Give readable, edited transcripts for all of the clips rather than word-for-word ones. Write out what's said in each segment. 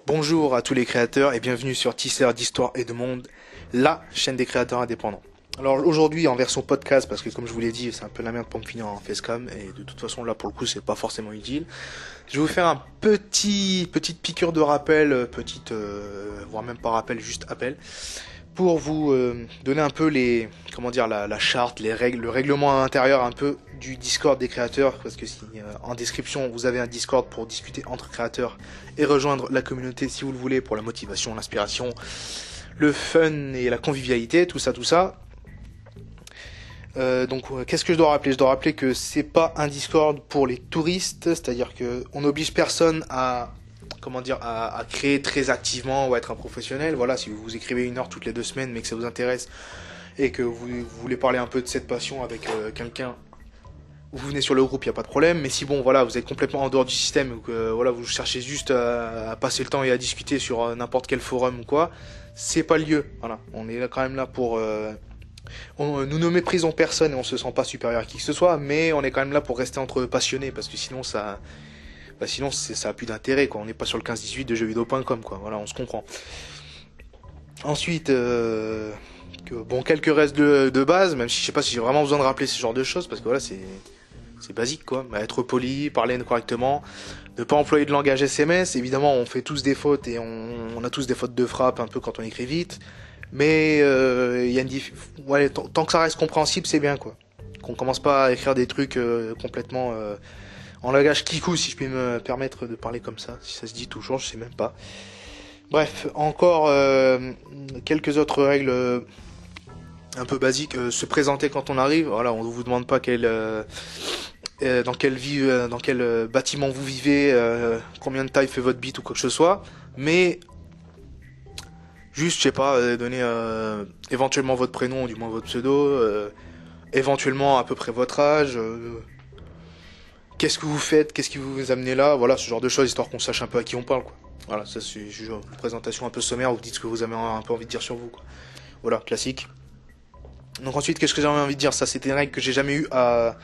Bonjour à tous les créateurs et bienvenue sur Tisser d'Histoire et de Monde, la chaîne des créateurs indépendants. Alors aujourd'hui en version podcast, parce que comme je vous l'ai dit, c'est un peu la merde pour me finir en facecam, et de toute façon là pour le coup c'est pas forcément utile. Je vais vous faire un petite piqûre de rappel, voire même pas rappel, juste appel, pour vous donner un peu la charte, les règles, le règlement intérieur un peu du Discord des créateurs, parce que si en description vous avez un Discord pour discuter entre créateurs et rejoindre la communauté si vous le voulez pour la motivation, l'inspiration, le fun et la convivialité, tout ça. Qu'est-ce que je dois rappeler? Je dois rappeler que c'est pas un Discord pour les touristes, c'est-à-dire que on n'oblige personne à à créer très activement ou à être un professionnel. Voilà, si vous écrivez 1 heure toutes les 2 semaines, mais que ça vous intéresse et que vous voulez parler un peu de cette passion avec quelqu'un, vous venez sur le groupe, il y a pas de problème. Mais si vous êtes complètement en dehors du système ou que vous cherchez juste à passer le temps et à discuter sur n'importe quel forum ou quoi, c'est pas le lieu. Voilà, on est quand même là pour nous ne méprisons personne et on se sent pas supérieur à qui que ce soit, mais on est quand même là pour rester entre passionnés, parce que sinon ça a plus d'intérêt, quoi. On n'est pas sur le 15-18 de jeuxvideo.com, quoi. Voilà, on se comprend. Ensuite, quelques restes de base, même si je sais pas si j'ai vraiment besoin de rappeler ce genre de choses, parce que voilà, c'est basique, quoi. Être poli, parler correctement, ne pas employer de langage SMS. Évidemment, on fait tous des fautes et on a tous des fautes de frappe un peu quand on écrit vite. Mais il y a tant que ça reste compréhensible, c'est bien, quoi. Qu'on commence pas à écrire des trucs complètement en langage kikou, si je puis me permettre de parler comme ça, si ça se dit toujours, je sais même pas. Bref, encore quelques autres règles un peu basiques. Se présenter quand on arrive. Voilà, on vous demande pas dans quel bâtiment vous vivez, combien de taille fait votre bite ou quoi que ce soit, mais juste, je sais pas, donner éventuellement votre prénom, ou du moins votre pseudo, éventuellement à peu près votre âge, qu'est-ce que vous faites, qu'est-ce qui vous amenez là, voilà, ce genre de choses, histoire qu'on sache un peu à qui on parle, quoi. Voilà, ça c'est juste une présentation un peu sommaire, vous dites ce que vous avez un peu envie de dire sur vous, quoi. Voilà, classique. Donc ensuite, qu'est-ce que j'avais envie de dire? Ça, c'était une règle que j'ai jamais eu à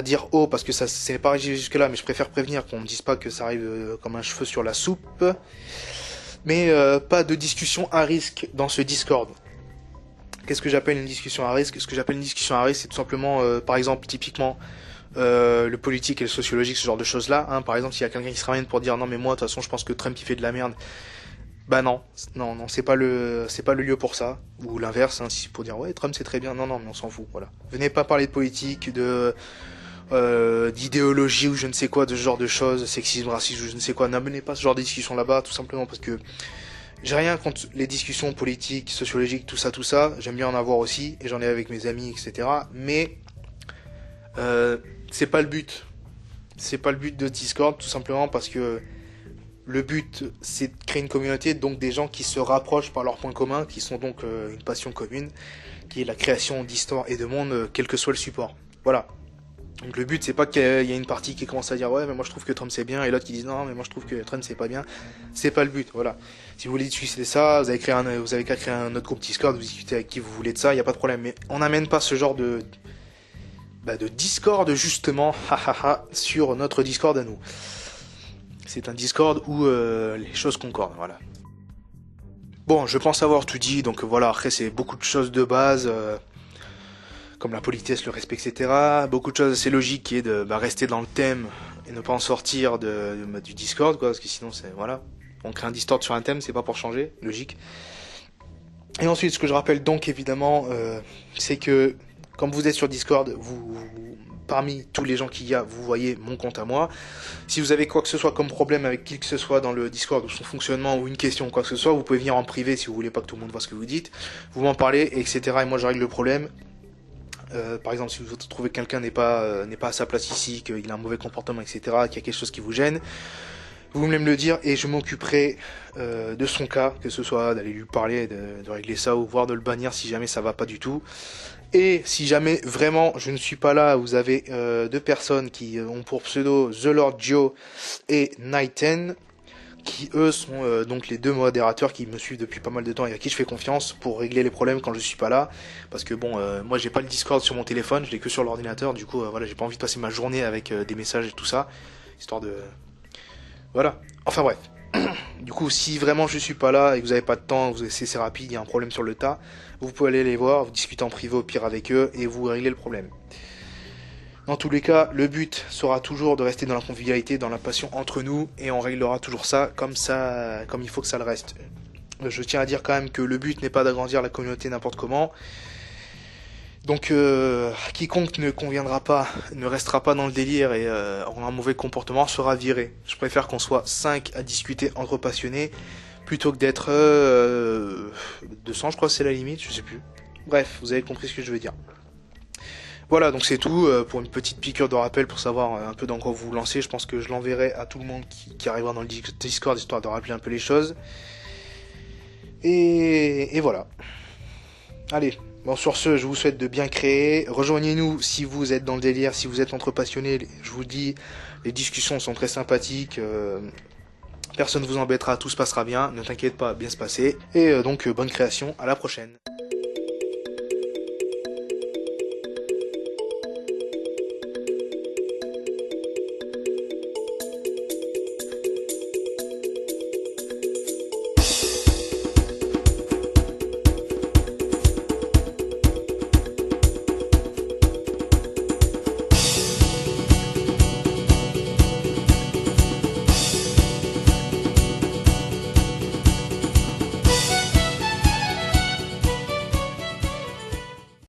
dire haut, parce que ça c'est pas arrivé jusque là, mais je préfère prévenir qu'on me dise pas que ça arrive comme un cheveu sur la soupe. Mais pas de discussion à risque dans ce Discord. Qu'est-ce que j'appelle une discussion à risque? Ce que j'appelle une discussion à risque, c'est tout simplement, par exemple, typiquement, le politique et le sociologique, ce genre de choses-là. Hein. Par exemple, s'il y a quelqu'un qui se ramène pour dire non mais moi de toute façon je pense que Trump il fait de la merde. Bah non, c'est pas le lieu pour ça. Ou l'inverse, hein, si pour dire ouais Trump c'est très bien. Non mais on s'en fout. Voilà. Venez pas parler de politique, d'idéologie ou je ne sais quoi, de ce genre de choses, sexisme, racisme ou je ne sais quoi. N'amenez pas ce genre de discussion là-bas, tout simplement parce que j'ai rien contre les discussions politiques, sociologiques, tout ça. J'aime bien en avoir aussi, et j'en ai avec mes amis, etc. Mais c'est pas le but. C'est pas le but de Discord, tout simplement parce que le but, c'est de créer une communauté, donc des gens qui se rapprochent par leurs points communs, qui sont donc une passion commune, qui est la création d'histoire et de monde, quel que soit le support. Voilà. Donc le but c'est pas qu'il y ait une partie qui commence à dire ouais mais moi je trouve que Trump c'est bien et l'autre qui dit non mais moi je trouve que Trump c'est pas bien. C'est pas le but, voilà. Si vous voulez discuter ça, vous avez qu'à créer un autre groupe Discord, vous discutez avec qui vous voulez de ça, y a pas de problème. Mais on n'amène pas ce genre de Discord justement, sur notre Discord à nous. C'est un Discord où les choses concordent, voilà. Bon, je pense avoir tout dit, donc voilà, après c'est beaucoup de choses de base. Comme la politesse, le respect, etc. Beaucoup de choses assez logiques qui est de rester dans le thème et ne pas en sortir du Discord, quoi, parce que sinon c'est voilà, on crée un Discord sur un thème, c'est pas pour changer, logique. Et ensuite, ce que je rappelle donc évidemment, c'est que comme vous êtes sur Discord, parmi tous les gens qu'il y a, vous voyez mon compte à moi. Si vous avez quoi que ce soit comme problème avec qui que ce soit dans le Discord ou son fonctionnement ou une question ou quoi que ce soit, vous pouvez venir en privé si vous voulez pas que tout le monde voit ce que vous dites. Vous m'en parlez, etc. Et moi je règle le problème. Par exemple, si vous trouvez que quelqu'un n'est pas à sa place ici, qu'il a un mauvais comportement, etc., qu'il y a quelque chose qui vous gêne, vous venez me le dire et je m'occuperai de son cas, que ce soit d'aller lui parler, de régler ça ou voire de le bannir si jamais ça va pas du tout. Et si jamais vraiment je ne suis pas là, vous avez 2 personnes qui ont pour pseudo The Lord Joe et Nighten, qui eux sont donc les 2 modérateurs qui me suivent depuis pas mal de temps et à qui je fais confiance pour régler les problèmes quand je suis pas là, parce que moi j'ai pas le Discord sur mon téléphone, je l'ai que sur l'ordinateur, du coup voilà, j'ai pas envie de passer ma journée avec des messages et tout ça, histoire de voilà, enfin bref. Du coup, si vraiment je suis pas là et que vous avez pas de temps, c'est rapide, il y a un problème sur le tas, vous pouvez aller les voir, vous discutez en privé au pire avec eux et vous réglez le problème. Dans tous les cas, le but sera toujours de rester dans la convivialité, dans la passion entre nous, et on réglera toujours ça, comme il faut que ça le reste. Je tiens à dire quand même que le but n'est pas d'agrandir la communauté n'importe comment. Donc, quiconque ne conviendra pas, ne restera pas dans le délire et aura un mauvais comportement sera viré. Je préfère qu'on soit 5 à discuter entre passionnés plutôt que d'être 200, je crois que c'est la limite, je sais plus. Bref, vous avez compris ce que je veux dire. Voilà, donc c'est tout pour une petite piqûre de rappel pour savoir un peu dans quoi vous vous lancez. Je pense que je l'enverrai à tout le monde qui arrivera dans le Discord, histoire de rappeler un peu les choses. Et voilà. Allez, bon sur ce, je vous souhaite de bien créer. Rejoignez-nous si vous êtes dans le délire, si vous êtes entre passionnés. Je vous dis, les discussions sont très sympathiques. Personne ne vous embêtera, tout se passera bien. Ne t'inquiète pas, bien se passer. Et donc bonne création, à la prochaine.